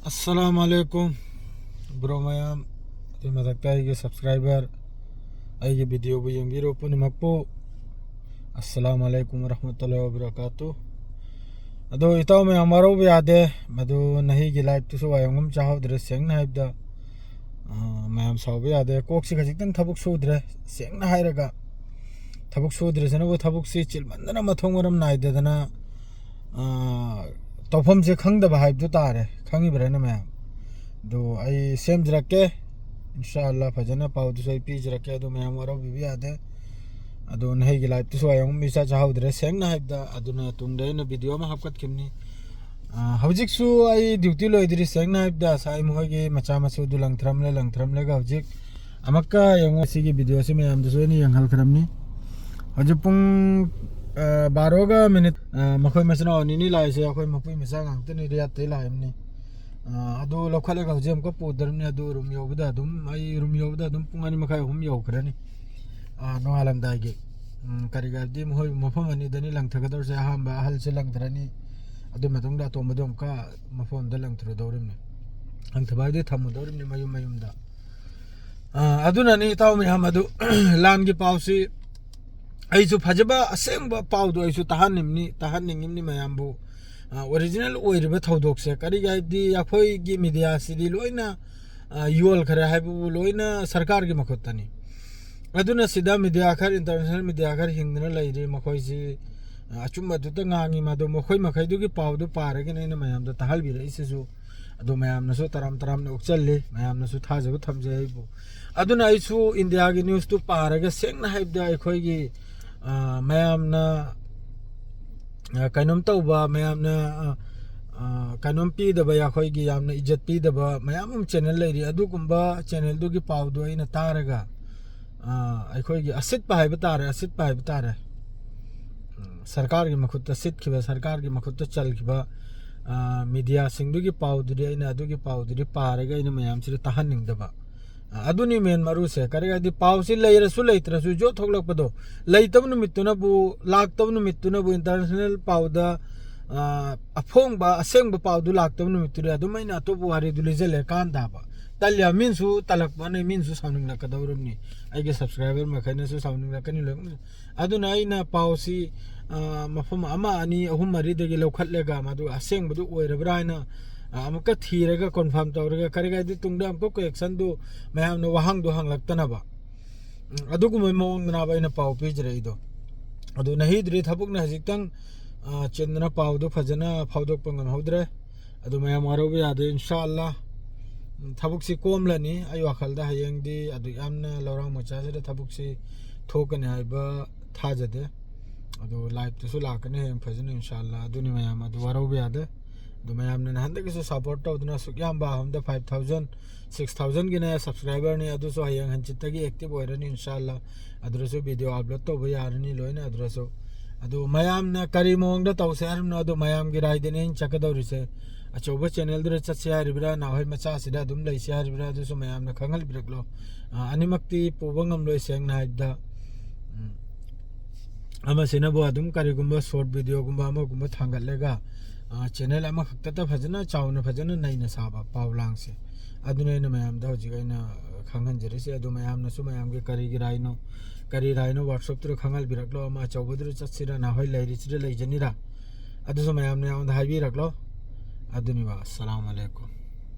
अस्सलाम वालेकुम ब्रो मयाम मधक्ता है सब्सक्राइबर आई वीडियो यंगिरो पुनमक्पो अस्सलाम वालेकुम रहमतुल्लाहि व बरकातुहू अदो इताव में हमारो भी यादे मधु नहीं की लाइफ तो वायंगम चाहद्रे सेंग हाइबदा मैम साउबे यादे कोक्सी खजितन थबुक सुद्रे सेंग हाइरगा थबुक सुद्रे सनबो थबुक से चिलमंदना मथोंग मरम नाइदना तौफम से खंगदबा हाइबदो तारे खंगी बरना मैम दो आई सेम जरके इंशाअल्लाह फजना पाउदो सो पी जरके दो मैम वरो भी यादे अदो नहीं की लाइफ तो आयंग मिसा चाहद्रे सेंग हाइबदा अदुना तुंगदे न वीडियो में हपकत किमनी हौजिकसु आई ड्यूटी लोइद्री सेंग हाइबदा साइ मोगे मचा मसु दु लंगथरमले गा हौजिक अमक्का यंग सिगी वीडियो से मैम दसो नि यंगल खरमनी हौजिक पुंग 12 मिनट मखोय मसना निनी लाइसे अखोय मपुई मसा गांगतनी रियात ते लाइमनी अदो लखले गा जेम को पोदरनी अदो रूम योबदा दुम आई रूम योबदा दुम पुंगानी मखाय हुम योखरनी नो आलम दागे करिगादी मोय मफम अनि दनी लंगथगदर से हामबा हल से लंगथरनी अदो मतुंगदा तो मदोम का मफम द लंगथर दौरिमनी लंगथबादे थमु दौरिमनी मयुम मयुमदा अदुनानी ताव मे हम अदो लान की पावसी ऐसु फजबा असेंग पाउदो ऐसु तहानिंगिमनी मयामबु ओरिजिनल ओइरबा थौदोकसे करिगादी अखोय गी मीडिया सिदी लोइना योल खरे हाइबु लोइना सरकार की मखोतनी अदुना सिदा मीडिया खर इंटरनेशनल मीडिया खर हिंगना लैरे मखोयसी अचुम्बा दुत ngangi मादो मखोय मखैदु की पाउदो पारगे नैना मयामदो तहल बिरा इसेसु अदो मयामनसु तराम ने उक्चल्ले मयामनसु थाजबु थमजे हाइबु अदुना ऐसु इंडिया की न्यूज़ तो पारगे सेंगना हाइबदा अखोय की मैमना कनम तौबा मैमना कनम पीदबा याखोय की यामना इज्जत पीदबा मैम चैनल लेरी अदुगुम्बा चैनल दुगी पाउदो अइना तारगा अखोय की असित पाइबा तारे सरकार की मखुत सितखिबा सरकार की मखुत चलखिबा मीडिया सिंगदुगी पाउदुरी अइना अदुगी पाउदुरी पारगा अइना मैम सिरे तहनिंगदबा अदुनी मेन मरुसे करेगादी पाउसी लेरसु लेत्रसु जो थोगलकपदो लेतब नुमित्तुनबु लाक्तब नुमित्तुनबु इंटरनेशनल पाउदा अफोंबा असेंगबा पाउदु लाक्तब नुमित्तुरे अदुमैना अतोबु हारि दुलेजले कांदाबा तल्या मिनसु तलकपने मिनसु साउनिंग लकदौरमनी आइगे सब्सक्राइबर मखैनसु साउनिंग लकनि लोम अदुना आइना पाउसी मफम अमा अनि अहुम मरिदगे लौखटलेगा मदु असेंगबदु ओइरबरा हाइना अमुक थीरगा कन्फर्म तौरगा करेगादी तुंगदा हमको क्वेश्चन दो मैम नो वहांग दो हंगलक्तनबा अदुगुमै मौंग नाबा इन पाउ पिजरैदो अदु नहीं द्रि थबुक न हजितंग चेंदना पाउ दो फजना फाउदोक पंगम हौद्रे अदु मैम आरोबे यादे इंशाअल्लाह थबुक से कोमलनी आय वाखलदा हयंगदी अदु यामना लौरांग मचासे थबुक से थोकने हाइबा थाजदे अदु लाइव तो लाकने हयंग फजना इंशाअल्लाह अदुनि मैम अदु आरोबे यादे तो मैं आपने नहंदे किसी सपोर्ट तो उतना सुक्याम बा हम द 5000 6000 की नया सब्सक्राइबर ने अदु सो हयंग हंचित की एक्टिव होरनी इंशाअल्लाह अदरसो वीडियो अपलोड तो भय यारनी लोइना अदरसो अदु मयाम न करी मोंग द तौसे हरम न अदु मयाम की राय देने चकदौरिसे अचौबा चैनल दर चसे हरिब्रा ना होय मचा सिदा दुम लैसे हरिब्रा अदु सो मयाम न खंगल बिरकलो अनिमक्ति पोबंगम लोय सेंग ना हाइबदा अमा सेनबो अदुम करिगुम्बा शॉर्ट वीडियो गुम्बा अमा गुम्बा थांगलेगा चैनल अमा खक्तता फजना चावना फजना नैना साबा पावलांग से अदुनैना मैम दा होजि गैना खंगन जरिसे अदु मैम नसु मैम के करी राइनो वर्कशॉप तो खंगल बिरकलो अमा चौबदुर चtsiरा ना होय लैरिसिरे लैजनिरा अदु सो मैम ने आउन हाइबि रखलो अदुनिवा अस्सलाम वालेकुम।